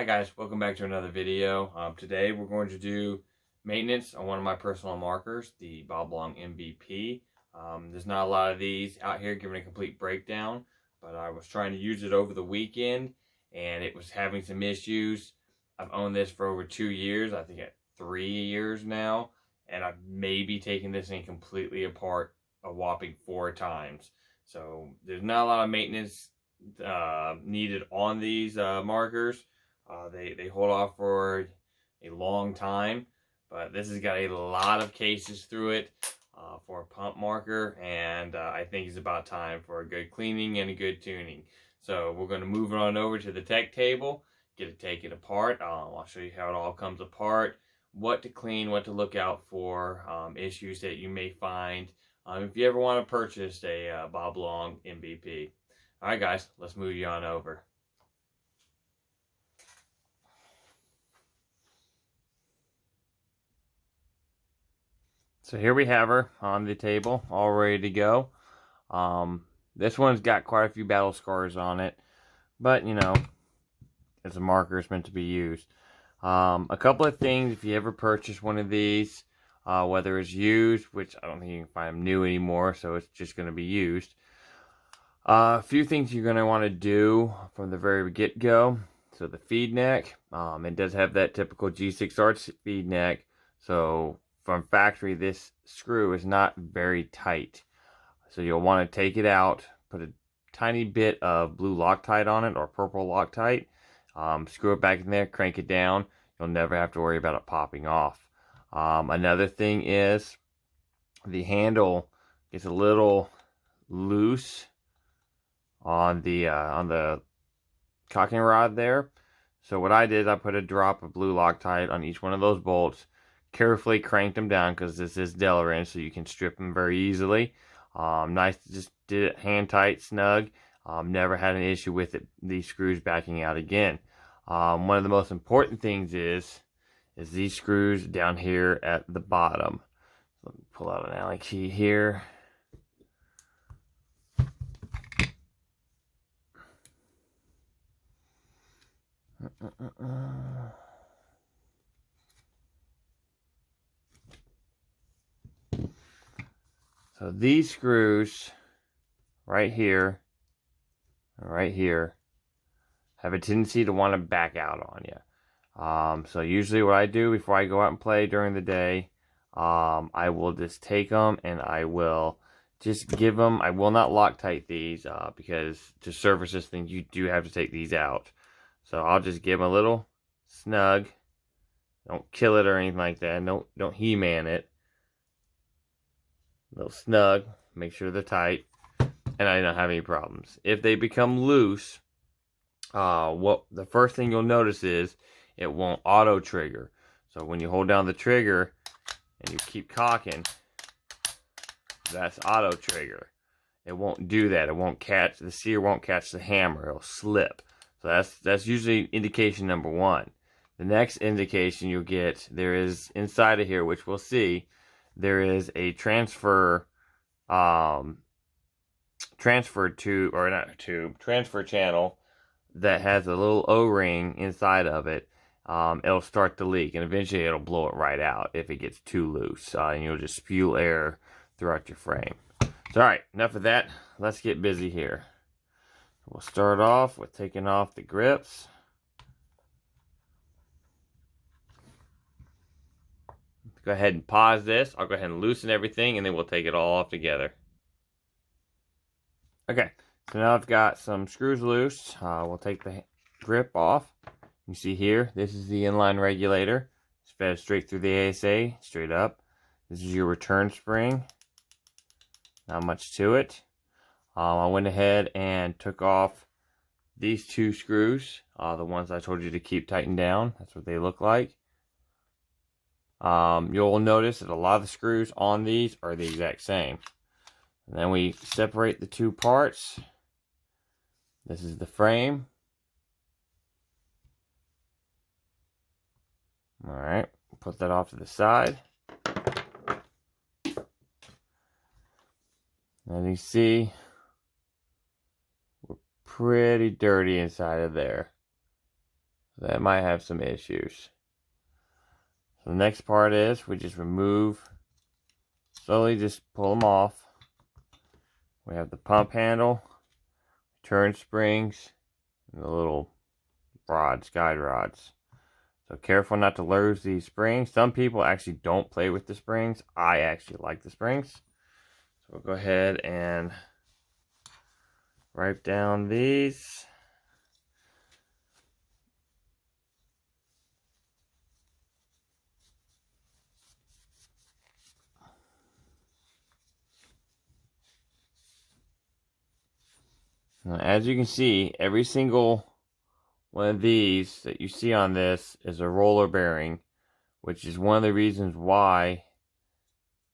guys, welcome back to another video. Today we're going to do maintenance on one of my personal markers, the Bob Long MVP. There's not a lot of these out here giving a complete breakdown, but I was trying to use it over the weekend and it was having some issues. I've owned this for over 2 years, I think at 3 years now, and I've maybe taken this thing completely apart a whopping 4 times. So there's not a lot of maintenance needed on these markers. They hold off for a long time, but this has got a lot of cases through it for a pump marker, and I think it's about time for a good cleaning and a good tuning. So we're going to move it on over to the tech table, take it apart. I'll show you how it all comes apart, what to clean, what to look out for, issues that you may find if you ever want to purchase a Bob Long MVP. Alright guys, let's move you on over. So here we have her on the table, all ready to go. This one's got quite a few battle scars on it, but you know, it's a marker, it's meant to be used. A couple of things, if you ever purchase one of these, whether it's used, which I don't think you can find them new anymore, so it's just going to be used. A few things you're going to want to do from the very get-go. So the feed neck, it does have that typical G6 arch feed neck, so from factory, this screw is not very tight. So you'll want to take it out, put a tiny bit of blue Loctite on it or purple Loctite, screw it back in there, crank it down. You'll never have to worry about it popping off. Another thing is the handle gets a little loose on the cocking rod there. So what I did, I put a drop of blue Loctite on each one of those bolts, carefully cranked them down because this is Delrin, so you can strip them very easily. Nice, just did it hand tight, snug. Never had an issue with it, these screws backing out again. One of the most important things is these screws down here at the bottom. Let me pull out an Allen key here. So these screws right here have a tendency to want to back out on you. So usually what I do before I go out and play during the day, I will just take them and I will just give them, I will not Loctite these because to service this thing you do have to take these out. So I'll just give them a little snug. Don't kill it or anything like that. Don't He-Man it. A little snug. Make sure they're tight. And I don't have any problems. If they become loose, the first thing you'll notice is it won't auto trigger. So when you hold down the trigger and you keep cocking, that's auto trigger. It won't do that. It won't catch, the sear won't catch the hammer. It'll slip. So that's usually indication number 1. The next indication you'll get, there is inside of here, which we'll see, there is a transfer channel that has a little O-ring inside of it. It'll start to leak, and eventually it'll blow it right out if it gets too loose, and you'll just spew air throughout your frame. So, all right, enough of that. Let's get busy here. We'll start off with taking off the grips. Go ahead and pause this. I'll go ahead and loosen everything, and then we'll take it all off together. Okay, so now I've got some screws loose. We'll take the grip off. You see here, this is the inline regulator. It's fed straight through the ASA, straight up. This is your return spring. Not much to it. I went ahead and took off these 2 screws, the ones I told you to keep tightened down. That's what they look like. You'll notice that a lot of the screws on these are the exact same. And then we separate the 2 parts. This is the frame. Alright, put that off to the side. And you see, we're pretty dirty inside of there. That might have some issues. So the next part is we just remove, slowly just pull them off. We have the pump handle, turn springs, and the little rods, guide rods. So careful not to lose these springs. Some people actually don't play with the springs. I actually like the springs. So we'll go ahead and wipe down these. Now, as you can see, every single one of these that you see on this is a roller bearing, which is one of the reasons why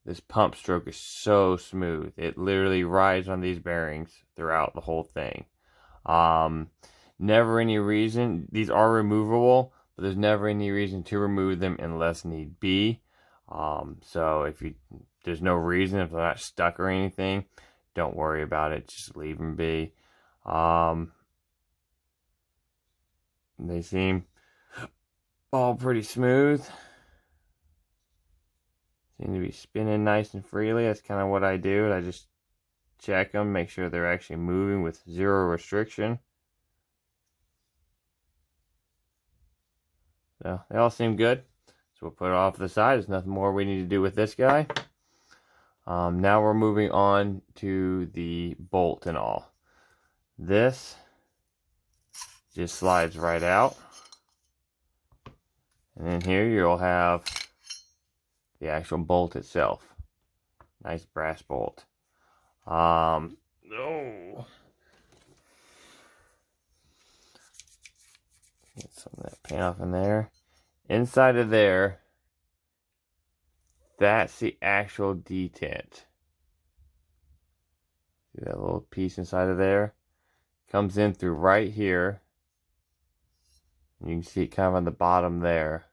this pump stroke is so smooth. It literally rides on these bearings throughout the whole thing. Never any reason, these are removable, but there's never any reason to remove them unless need be. So if there's no reason, if they're not stuck or anything, don't worry about it, just leave them be. They seem all pretty smooth. Seem to be spinning nice and freely. That's kind of what I do. I just check them, make sure they're actually moving with zero restriction. So they all seem good. So we'll put it off to the side. There's nothing more we need to do with this guy. Now we're moving on to the bolt and all. This just slides right out. And then here you'll have the actual bolt itself. Nice brass bolt. Oh. Get some of that paint off in there. Inside of there, that's the actual detent. See that little piece inside of there? Comes in through right here. You can see it kind of on the bottom there.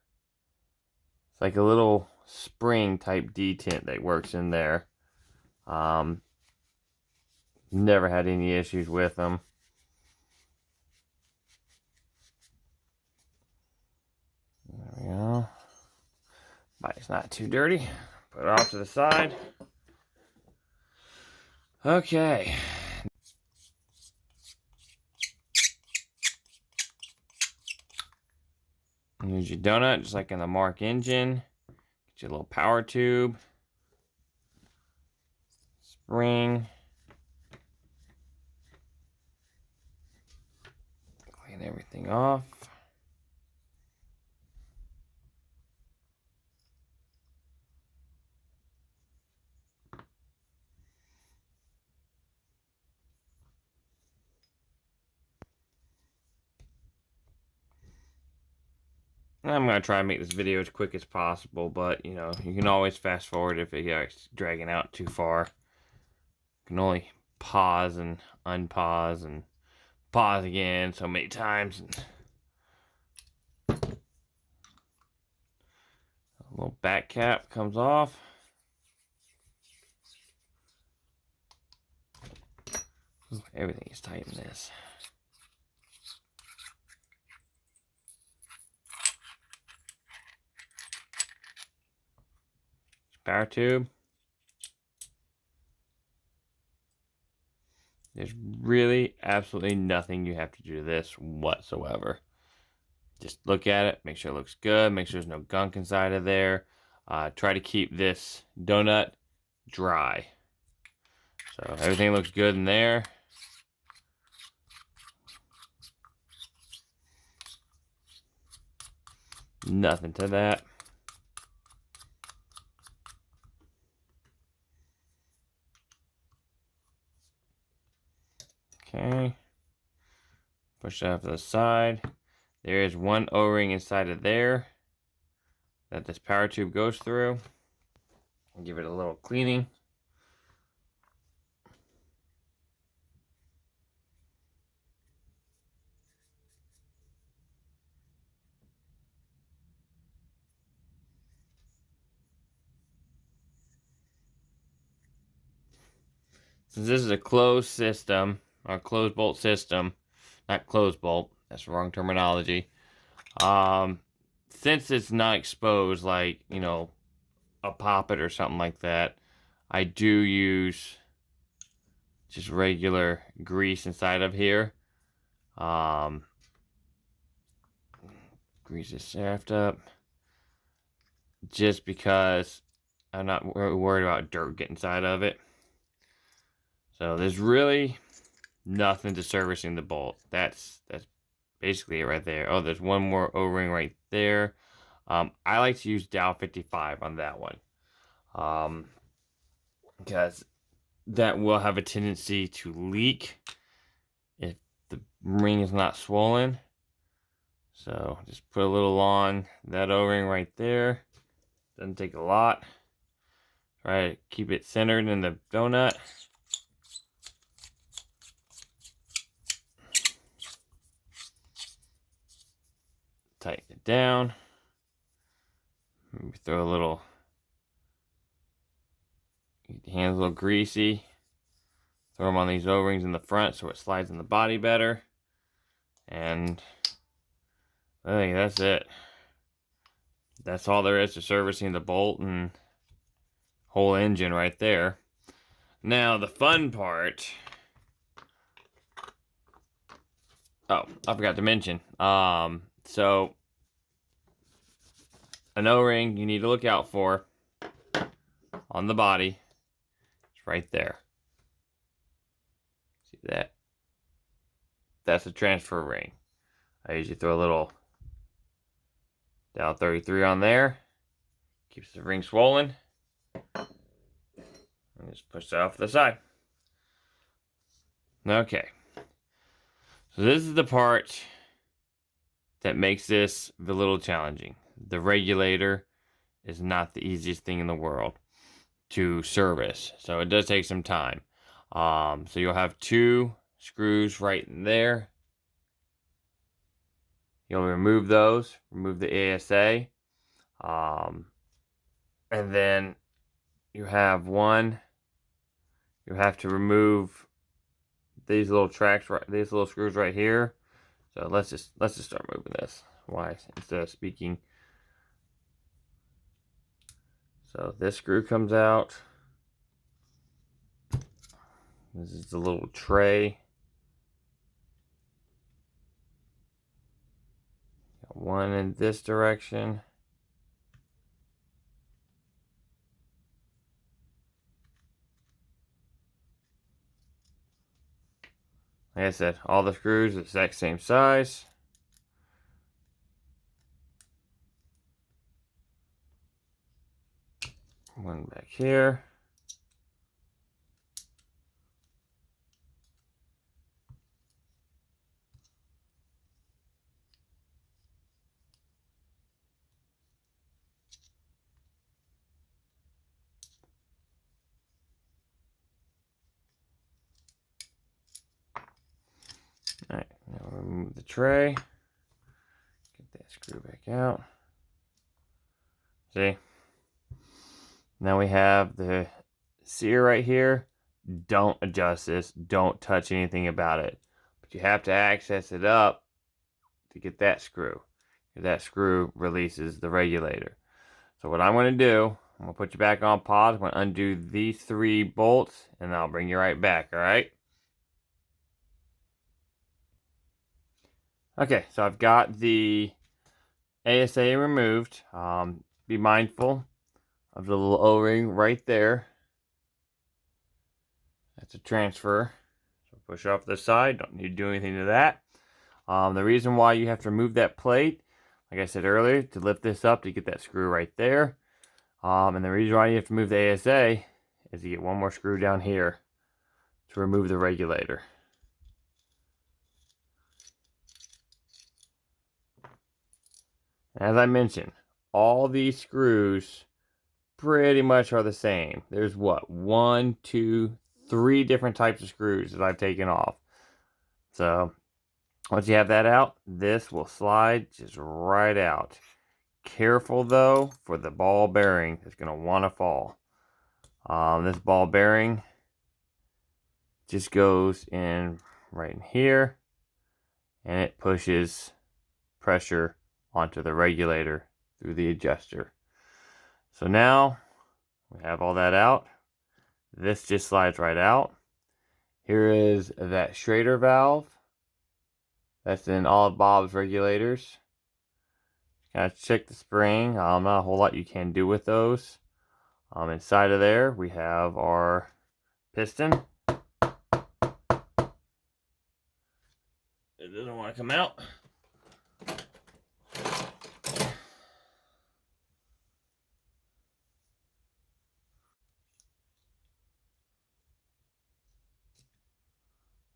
It's like a little spring type detent that works in there. Never had any issues with them. There we go. But it's not too dirty. Put it off to the side. Okay. Use your donut, just like in the Mark engine. Get your little power tube. Spring. Clean everything off. I'm going to try and make this video as quick as possible, but, you know, you can always fast forward if it gets dragging out too far. You can only pause and unpause and pause again so many times. A little back cap comes off. Everything is tight in this. Power tube. There's really absolutely nothing you have to do to this whatsoever. Just look at it, make sure it looks good, make sure there's no gunk inside of there. Try to keep this donut dry. So everything looks good in there. Nothing to that. Okay. Push that off to the side. There is one O-ring inside of there that this power tube goes through. I'll give it a little cleaning. Since this is a closed system, or closed bolt system, not closed bolt, that's the wrong terminology. Since it's not exposed like, you know, a poppet or something like that, I do use just regular grease inside of here. Grease this shaft up just because I'm not worried about dirt getting inside of it. So there's really nothing to servicing the bolt. That's basically it right there. Oh, there's one more O-ring right there. I like to use Dow 55 on that one. Because that will have a tendency to leak if the ring is not swollen. So just put a little on that O-ring right there. Doesn't take a lot. Try to keep it centered in the donut. Tighten it down. Maybe throw a little, get the hands a little greasy. Throw them on these O-rings in the front so it slides in the body better. And I think that's it. That's all there is to servicing the bolt and whole engine right there. Now the fun part. Oh, I forgot to mention. So an O-ring you need to look out for on the body. It's right there. See that? That's a transfer ring. I usually throw a little Dow 33 on there. Keeps the ring swollen. And just push that off to the side. Okay. So this is the part that makes this a little challenging. The regulator is not the easiest thing in the world to service. So it does take some time. So you'll have 2 screws right in there. You'll remove those, remove the ASA. And then you have one, you have to remove these little tracks, right, these little screws right here. So let's just start moving this. Why? Instead of speaking. So this screw comes out. This is the little tray. Got one in this direction. Like I said, all the screws are the exact same size. One back here. Alright, now we'll remove the tray. Get that screw back out. See? Now we have the sear right here. Don't adjust this. Don't touch anything about it. But you have to access it up to get that screw. That screw releases the regulator. So what I'm going to do, I'm going to put you back on pause. I'm going to undo these 3 bolts and I'll bring you right back, alright? Okay, so I've got the ASA removed. Be mindful of the little O-ring right there. That's a transfer. So push off the side. Don't need to do anything to that. The reason why you have to remove that plate, like I said earlier, to lift this up to get that screw right there. And the reason why you have to move the ASA is to get one more screw down here to remove the regulator. As I mentioned, all these screws pretty much are the same. There's what? 1, 2, 3 different types of screws that I've taken off. So once you have that out, this will slide just right out. Careful though for the ball bearing. It's going to want to fall. This ball bearing just goes in right in here and it pushes pressure onto the regulator through the adjuster. So now we have all that out. This just slides right out. Here is that Schrader valve. That's in all of Bob's regulators. Kind of check the spring. Not a whole lot you can do with those. Inside of there, we have our piston. It doesn't want to come out.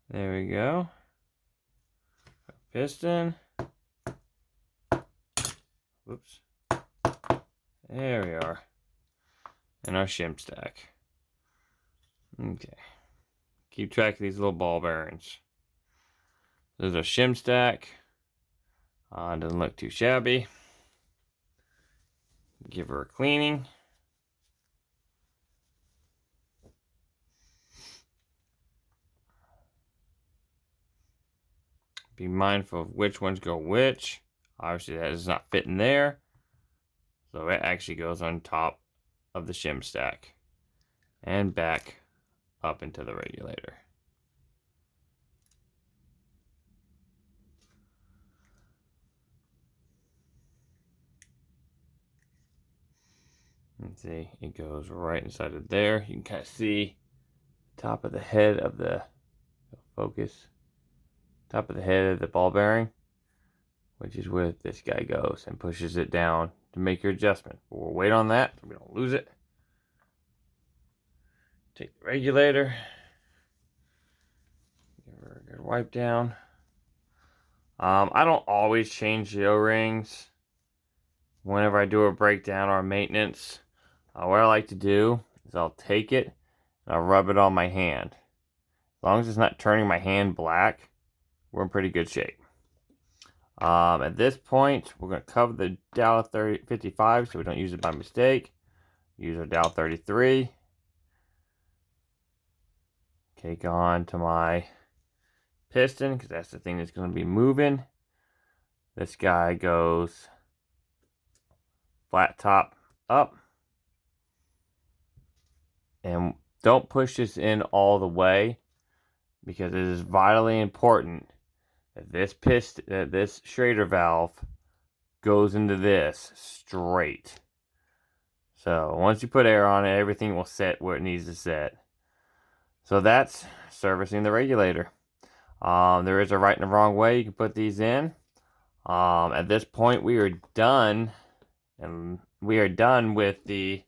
There we go. Piston. Whoops. There we are. And our shim stack. Okay. Keep track of these little ball bearings. There's our shim stack. Doesn't look too shabby. Give her a cleaning. Be mindful of which ones go which. Obviously that does not fit in there. So it actually goes on top of the shim stack. And back up into the regulator. And see, it goes right inside of there. You can kind of see the top of the head of the focus. Top of the head of the ball bearing, which is where this guy goes and pushes it down to make your adjustment. But we'll wait on that so we don't lose it. Take the regulator, give her a good wipe down. I don't always change the O-rings whenever I do a breakdown or a maintenance. What I like to do is I'll take it and I'll rub it on my hand. As long as it's not turning my hand black, we're in pretty good shape. At this point, we're going to cover the dial 55 so we don't use it by mistake. Use our dial 33. Take on to my piston because that's the thing that's going to be moving. This guy goes flat top up. And don't push this in all the way because it is vitally important that this Schrader valve goes into this straight. So once you put air on it, everything will set where it needs to set. So that's servicing the regulator. There is a right and a wrong way you can put these in. At this point, we are done, and we are done with the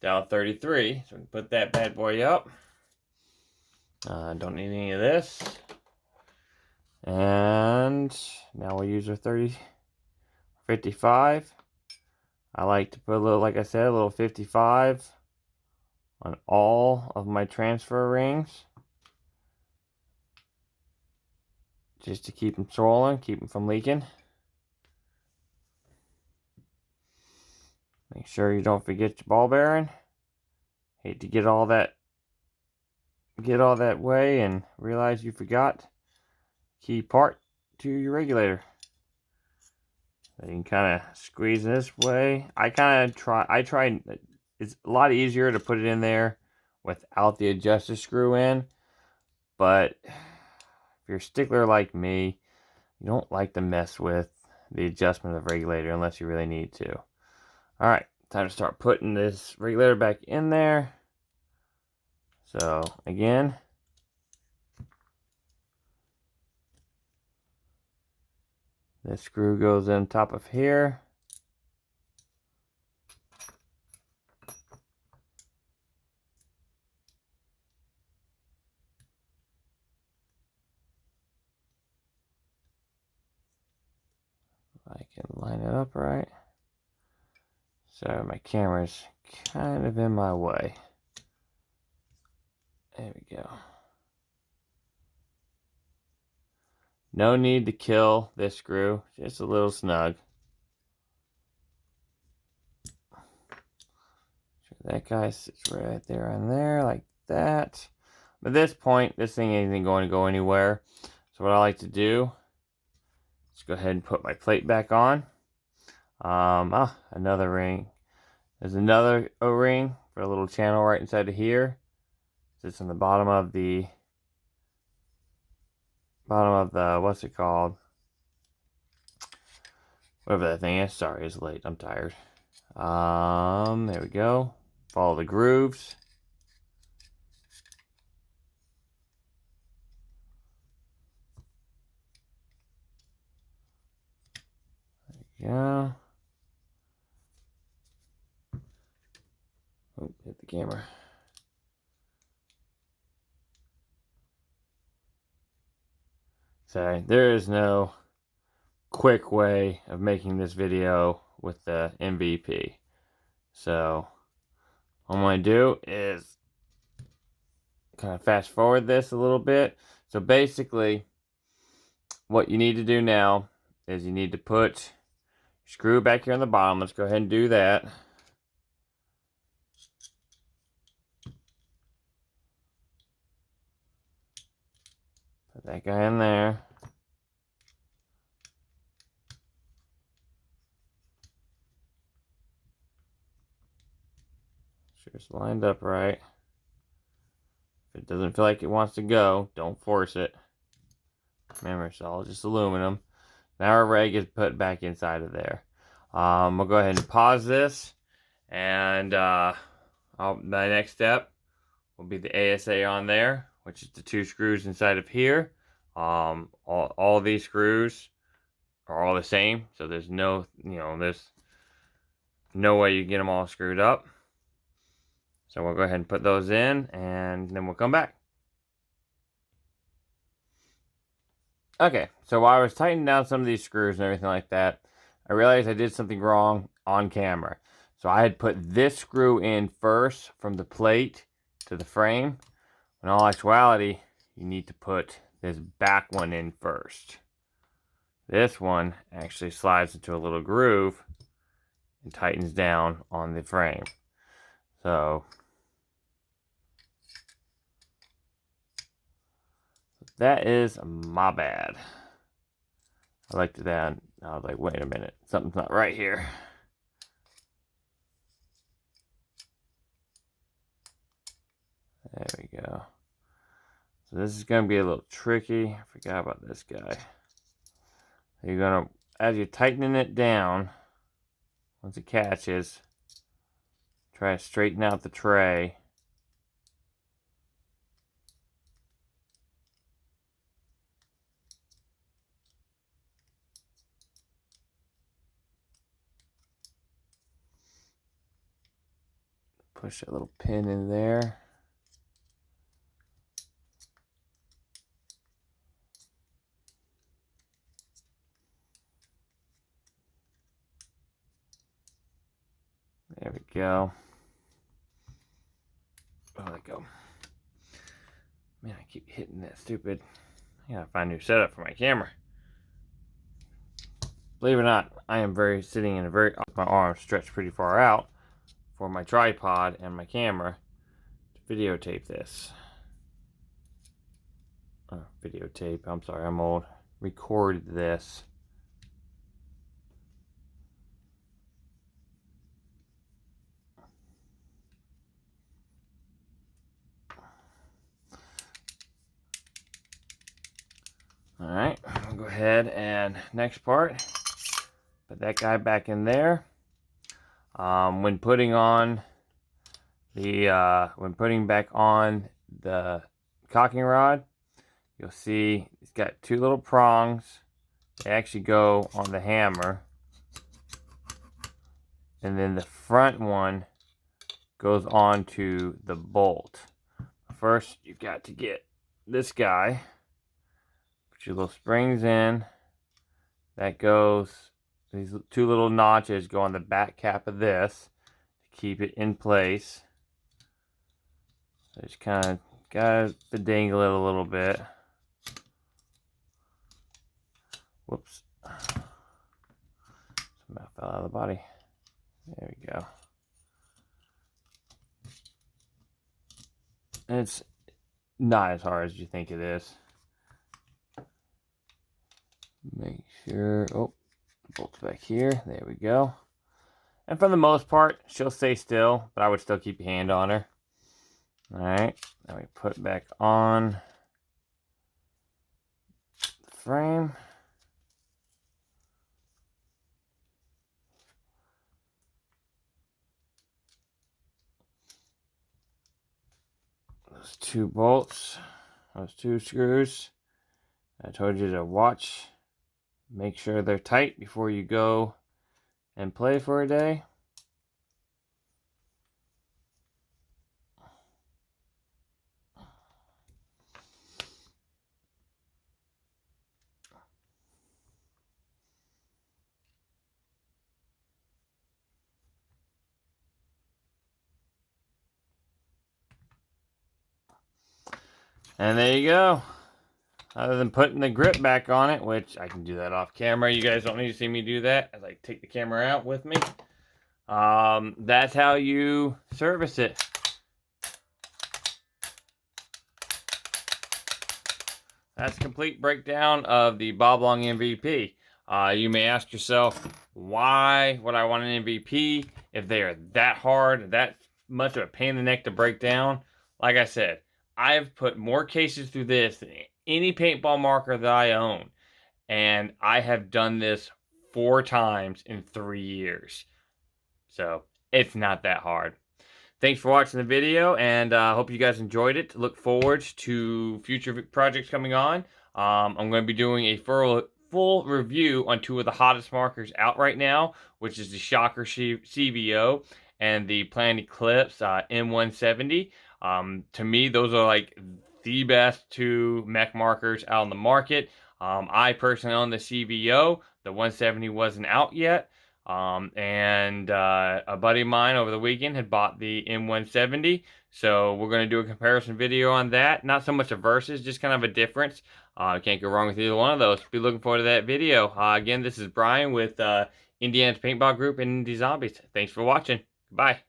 dial 33. So we can put that bad boy up. Don't need any of this. And now we'll use our 55. I like to put a little, like I said, a little 55 on all of my transfer rings. Just to keep them swollen, keep them from leaking. Make sure you don't forget your ball bearing. Hate to get all that way and realize you forgot key part to your regulator. So you can kind of squeeze this way. I try. It's a lot easier to put it in there without the adjuster screw in. But if you're a stickler like me, you don't like to mess with the adjustment of the regulator unless you really need to. Alright, time to start putting this regulator back in there. So again, this screw goes on top of here. I can line it up right. So my camera's kind of in my way. There we go. No need to kill this screw, just a little snug. That guy sits right there on there, like that. But at this point, this thing isn't going to go anywhere. So what I like to do is go ahead and put my plate back on. Another ring. There's another O-ring for a little channel right inside of here. It's on the bottom of the what's it called? Whatever that thing is. Sorry, it's late. I'm tired. There we go. Follow the grooves. Yeah. Oh, hit the camera. Sorry, there is no quick way of making this video with the MVP. So, what I'm going to do is kind of fast forward this a little bit. So basically, what you need to do now is you need to put your screw back here on the bottom. Let's go ahead and do that. Put that guy in there. Sure it's lined up right. If it doesn't feel like it wants to go, don't force it. Remember, it's all just aluminum. Now our reg is put back inside of there. We'll go ahead and pause this, and my next step will be the ASA on there, which is the 2 screws inside of here. All these screws are all the same, so there's no, there's no way you can get them all screwed up. So we'll go ahead and put those in, and then we'll come back. Okay, so while I was tightening down some of these screws and everything like that, I realized I did something wrong on camera. So I had put this screw in first from the plate to the frame. In all actuality, you need to put this back one in first. This one actually slides into a little groove and tightens down on the frame. So that is my bad. I looked at that and I was like, wait a minute, something's not right here. There we go. So this is going to be a little tricky. I forgot about this guy. You're going to, as you're tightening it down, once it catches, try to straighten out the tray. Push that little pin in there. There we go. Oh, there we go. Man, I keep hitting that stupid. I gotta find a new setup for my camera. Believe it or not, I am sitting in a very, my arms stretched pretty far out for my tripod and my camera to videotape this. Videotape, I'm sorry, I'm old. Record this. Alright, we'll go ahead and next part, put that guy back in there. When putting back on the cocking rod, you'll see it's got 2 little prongs. They actually go on the hammer. And then the front one goes on to the bolt. First, you've got to get this guy. Put your little springs in. That goes, these 2 little notches go on the back cap of this to keep it in place. So just kind of got to dangle it a little bit. Whoops. Somehow fell out of the body. There we go. It's not as hard as you think it is. Make sure, bolts back here. There we go. And for the most part, she'll stay still, but I would still keep your hand on her. Alright, now we put it back on the frame. Those 2 bolts, those 2 screws. I told you to watch, make sure they're tight before you go and play for a day. And there you go. Other than putting the grip back on it, which I can do that off camera. You guys don't need to see me do that as I take the camera out with me. That's how you service it. That's a complete breakdown of the Bob Long MVP. You may ask yourself, why would I want an MVP if they are that hard, that much of a pain in the neck to break down? Like I said, I've put more cases through this than any paintball marker that I own. And I have done this 4 times in 3 years. So, it's not that hard. Thanks for watching the video, and I hope you guys enjoyed it. Look forward to future projects coming on. I'm going to be doing a full review on 2 of the hottest markers out right now, which is the Shocker CVO and the Planned Eclipse M170. To me, those are like the best 2 mech markers out on the market. I personally own the CVO. The 170 wasn't out yet. A buddy of mine over the weekend had bought the M170, so we're going to do a comparison video on that. Not so much a versus, just kind of a difference. Can't go wrong with either one of those. Be looking forward to that video. Again, this is Brian with Indiana's Paintball Group and Indie Zombies. Thanks for watching. Bye.